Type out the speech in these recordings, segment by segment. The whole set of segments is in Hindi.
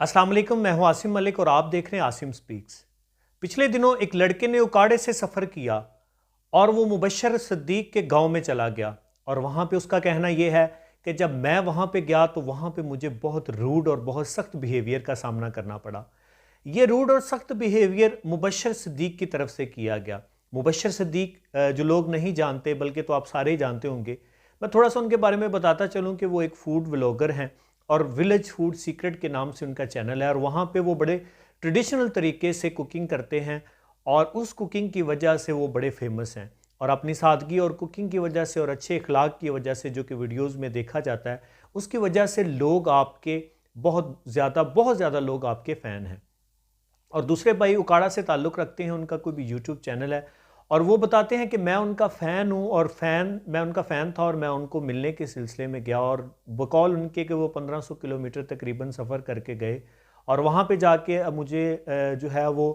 अस्सलाम वालेकुम, मैं हूं आसिम मलिक और आप देख रहे हैं आसिम स्पीक्स। पिछले दिनों एक लड़के ने उकाड़े से सफ़र किया और वो मुबशर सिद्दीक के गांव में चला गया। और वहां पे उसका कहना यह है कि जब मैं वहां पे गया तो वहां पे मुझे बहुत रूड और बहुत सख्त बिहेवियर का सामना करना पड़ा। ये रूड और सख्त बिहेवियर मुबशर सिद्दीक की तरफ से किया गया। मुबशर सिद्दीक जो लोग नहीं जानते, बल्कि तो आप सारे ही जानते होंगे, मैं थोड़ा सा उनके बारे में बताता चलूं कि वो एक फूड व्लॉगर हैं और विलेज फूड सीक्रेट के नाम से उनका चैनल है। और वहाँ पे वो बड़े ट्रेडिशनल तरीके से कुकिंग करते हैं और उस कुकिंग की वजह से वो बड़े फेमस हैं। और अपनी सादगी और कुकिंग की वजह से और अच्छे अखलाक की वजह से, जो कि वीडियोस में देखा जाता है, उसकी वजह से लोग आपके बहुत ज़्यादा लोग आपके फ़ैन हैं। और दूसरे भाई उकाड़ा से ताल्लुक़ रखते हैं, उनका कोई भी यूट्यूब चैनल है और वो बताते हैं कि मैं उनका फ़ैन हूँ और मैं उनका फ़ैन था और मैं उनको मिलने के सिलसिले में गया और बकौल उनके कि वो 1500 किलोमीटर तकरीबन सफ़र करके गए और वहाँ पे जाके मुझे जो है वो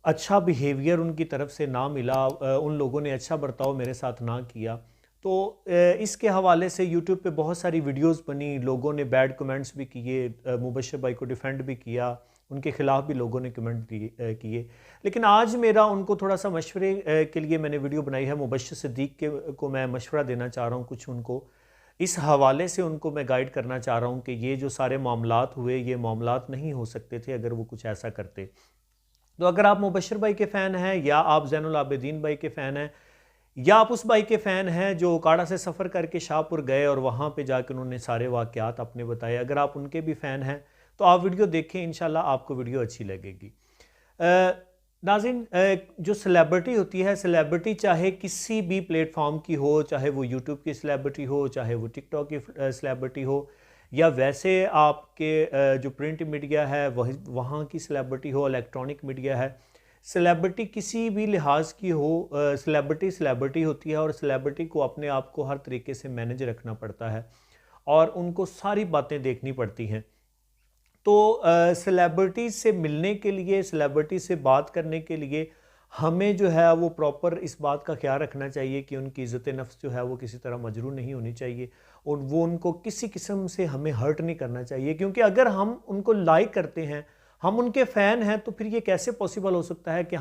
अच्छा बिहेवियर उनकी तरफ से ना मिला। उन लोगों ने अच्छा बर्ताव मेरे साथ ना किया। तो इसके हवाले से यूट्यूब पे बहुत सारी वीडियोस बनी, लोगों ने बैड कमेंट्स भी किए, मुबशर भाई को डिफेंड भी किया, उनके खिलाफ भी लोगों ने कमेंट किए। लेकिन आज मेरा उनको थोड़ा सा मशवरे के लिए मैंने वीडियो बनाई है। मुबशर सिद्दीक के को मैं मशवरा देना चाह रहा हूँ, कुछ उनको इस हवाले से उनको मैं गाइड करना चाह रहा हूँ कि ये जो सारे मामलात हुए, ये मामलात नहीं हो सकते थे अगर वो कुछ ऐसा करते। तो अगर आप मुबशर भाई के फ़ैन हैं या आप ज़ैनुल आबिदीन भाई के फ़ैन हैं या आप उस भाई के फ़ैन हैं जो उकाड़ा से सफ़र करके शाहपुर गए और वहाँ पे जाकर उन्होंने सारे वाक़यात अपने बताए, अगर आप उनके भी फ़ैन हैं तो आप वीडियो देखें, इंशाल्लाह आपको वीडियो अच्छी लगेगी। नाज़रीन, जो सेलिब्रिटी होती है, सेलिब्रिटी चाहे किसी भी प्लेटफॉर्म की हो, चाहे वो यूट्यूब की सेलिब्रिटी हो, चाहे वो टिकटॉक की सेलिब्रिटी हो, या वैसे आपके जो प्रिंट मीडिया है वही वहाँ की सेलिब्रिटी हो, इलेक्ट्रॉनिक मीडिया है, सेलिब्रिटी किसी भी लिहाज की हो, सेलिब्रिटी सेलिब्रिटी होती है और सेलिब्रिटी को अपने आप को हर तरीके से मैनेज रखना पड़ता है और उनको सारी बातें देखनी पड़ती हैं। तो सेलिब्रिटी से मिलने के लिए, सेलिब्रिटी से बात करने के लिए हमें जो है वो प्रॉपर इस बात का ख्याल रखना चाहिए कि उनकी इज़्ज़त नफ्स जो है वो किसी तरह मजरूह नहीं होनी चाहिए और वो उनको किसी किस्म से हमें हर्ट नहीं करना चाहिए। क्योंकि अगर हम उनको लाइक करते हैं, हम उनके फ़ैन हैं, तो फिर ये कैसे पॉसिबल हो सकता है कि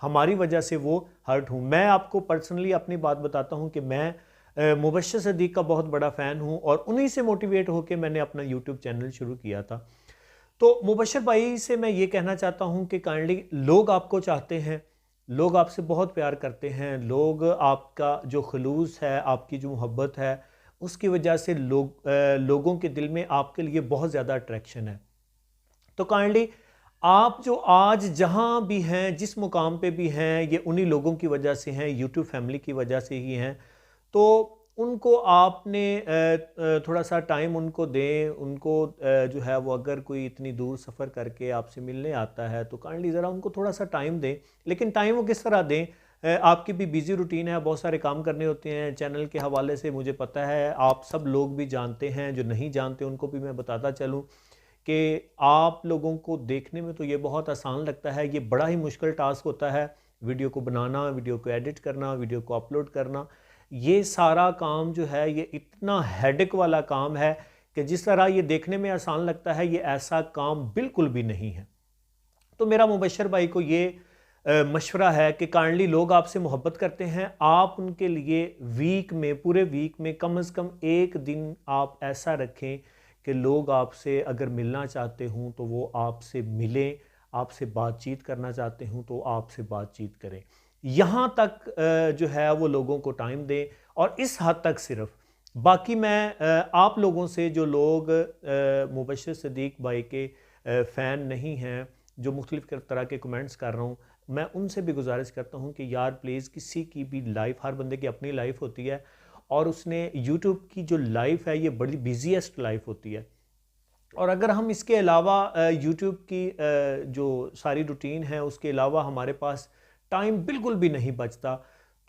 हमारी वजह से वो हर्ट हों। मैं आपको पर्सनली अपनी बात बताता हूँ कि मैं मुबश्शिर सिद्दीक का बहुत बड़ा फ़ैन हूँ और उन्हीं से मोटिवेट होकर मैंने अपना यूट्यूब चैनल शुरू किया था। तो मुबश्शिर भाई से मैं ये कहना चाहता हूँ कि काइंडली, लोग आपको चाहते हैं, लोग आपसे बहुत प्यार करते हैं, लोग आपका जो खलूस है, आपकी जो मोहब्बत है, उसकी वजह से लोगों के दिल में आपके लिए बहुत ज़्यादा अट्रैक्शन है। तो काइंडली, आप जो आज जहाँ भी हैं, जिस मुकाम पे भी हैं, ये उन्हीं लोगों की वजह से हैं, यूट्यूब फैमिली की वजह से ही हैं। तो उनको आपने थोड़ा सा टाइम उनको दें, उनको जो है वो अगर कोई इतनी दूर सफ़र करके आपसे मिलने आता है तो काइंडली ज़रा उनको थोड़ा सा टाइम दें। लेकिन टाइम वो किस तरह दें? आपकी भी बिज़ी रूटीन है, बहुत सारे काम करने होते हैं चैनल के हवाले से, मुझे पता है आप सब लोग भी जानते हैं, जो नहीं जानते उनको भी मैं बताता चलूँ कि आप लोगों को देखने में तो ये बहुत आसान लगता है, ये बड़ा ही मुश्किल टास्क होता है। वीडियो को बनाना, वीडियो को एडिट करना, वीडियो को अपलोड करना, ये सारा काम जो है ये इतना हेडेक वाला काम है कि जिस तरह ये देखने में आसान लगता है, ये ऐसा काम बिल्कुल भी नहीं है। तो मेरा मुबश्शिर भाई को ये मशवरा है कि काइंडली, लोग आपसे मोहब्बत करते हैं, आप उनके लिए पूरे वीक में कम से कम एक दिन आप ऐसा रखें कि लोग आपसे अगर मिलना चाहते हों तो वो आपसे मिलें, आपसे बातचीत करना चाहते हों तो आपसे बातचीत करें। यहाँ तक जो है वो लोगों को टाइम दें और इस हद तक सिर्फ। बाकी मैं आप लोगों से, जो लोग मुबश्शिर सिद्दीक भाई के फ़ैन नहीं हैं, जो मुख्तलिफ़ तरह के कमेंट्स कर रहा हूँ, मैं उनसे भी गुजारिश करता हूँ कि यार प्लीज़, किसी की भी लाइफ, हर बंदे की अपनी लाइफ होती है और उसने यूट्यूब की जो लाइफ है ये बड़ी बिजीएस्ट लाइफ होती है। और अगर हम इसके अलावा यूट्यूब की जो सारी रूटीन है उसके अलावा हमारे पास टाइम बिल्कुल भी नहीं बचता,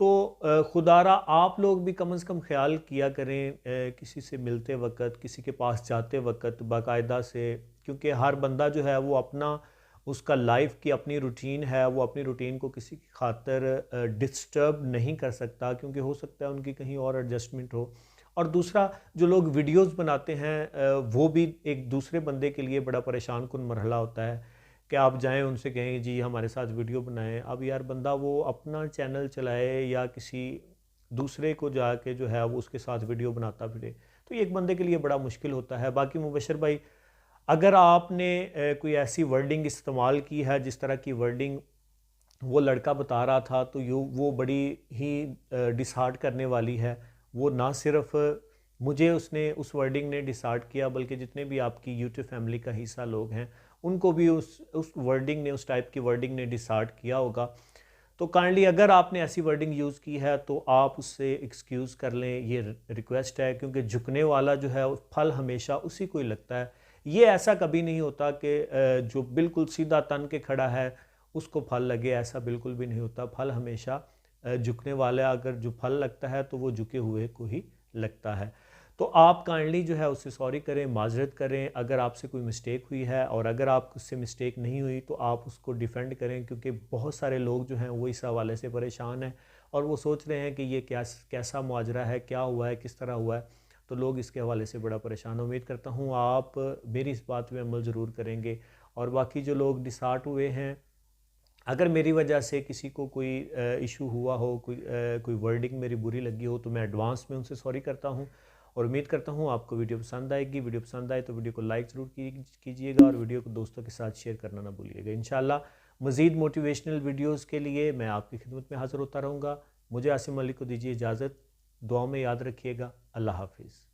तो खुदारा आप लोग भी कम से कम ख्याल किया करें किसी से मिलते वक्त, किसी के पास जाते वक्त बाकायदा से। क्योंकि हर बंदा जो है वो अपना, उसका लाइफ की अपनी रूटीन है, वो अपनी रूटीन को किसी की खातर डिस्टर्ब नहीं कर सकता, क्योंकि हो सकता है उनकी कहीं और एडजस्टमेंट हो। और दूसरा जो लोग वीडियोस बनाते हैं वो भी एक दूसरे बंदे के लिए बड़ा परेशान कुन मरहला होता है कि आप जाएं उनसे कहें जी हमारे साथ वीडियो बनाएं। अब यार बंदा वो अपना चैनल चलाए या किसी दूसरे को जाके जो है वो उसके साथ वीडियो बनाता फिरे, तो ये एक बंदे के लिए बड़ा मुश्किल होता है। बाकी मुबशर भाई, अगर आपने कोई ऐसी वर्डिंग इस्तेमाल की है जिस तरह की वर्डिंग वो लड़का बता रहा था, तो वो बड़ी ही डिसहार्ट करने वाली है। वो ना सिर्फ मुझे उसने उस वर्डिंग ने डिसहार्ट किया, बल्कि जितने भी आपकी यूट्यूब फैमिली का हिस्सा लोग हैं उनको भी उस वर्डिंग ने, उस टाइप की वर्डिंग ने डिसहार्ट किया होगा। तो काइंडली अगर आपने ऐसी वर्डिंग यूज़ की है तो आप उससे एक्सक्यूज़ कर लें, ये रिक्वेस्ट है, क्योंकि झुकने वाला जो है फल हमेशा उसी को ही लगता है। ये ऐसा कभी नहीं होता कि जो बिल्कुल सीधा तन के खड़ा है उसको फल लगे, ऐसा बिल्कुल भी नहीं होता। फल हमेशा झुकने वाला, अगर जो फल लगता है तो वो झुके हुए को ही लगता है। तो आप काइंडली जो है उससे सॉरी करें, माजरत करें अगर आपसे कोई मिस्टेक हुई है, और अगर आप उससे मिस्टेक नहीं हुई तो आप उसको डिफेंड करें, क्योंकि बहुत सारे लोग जो हैं वो इस हवाले से परेशान हैं और वो सोच रहे हैं कि ये कैसा मुआजरा है, क्या हुआ है, किस तरह हुआ है। तो लोग इसके हवाले से बड़ा परेशान। उम्मीद करता हूँ आप मेरी इस बात पे अमल ज़रूर करेंगे। और बाकी जो लोग डिसहार्ट हुए हैं, अगर मेरी वजह से किसी को कोई इशू हुआ हो, कोई वर्डिंग मेरी बुरी लगी हो, तो मैं एडवांस में उनसे सॉरी करता हूँ। और उम्मीद करता हूँ आपको वीडियो पसंद आएगी। वीडियो पसंद आए तो वीडियो को लाइक ज़रूर कीजिएगा और वीडियो को दोस्तों के साथ शेयर करना ना भूलिएगा। इंशाल्लाह मज़ीद मोटिवेशनल वीडियोज़ के लिए मैं आपकी खिदमत में हाज़िर होता रहूँगा। मुझे आसिम मलिक को दीजिए इजाज़त। दुआ में याद रखिएगा। अल्लाह हाफिज़।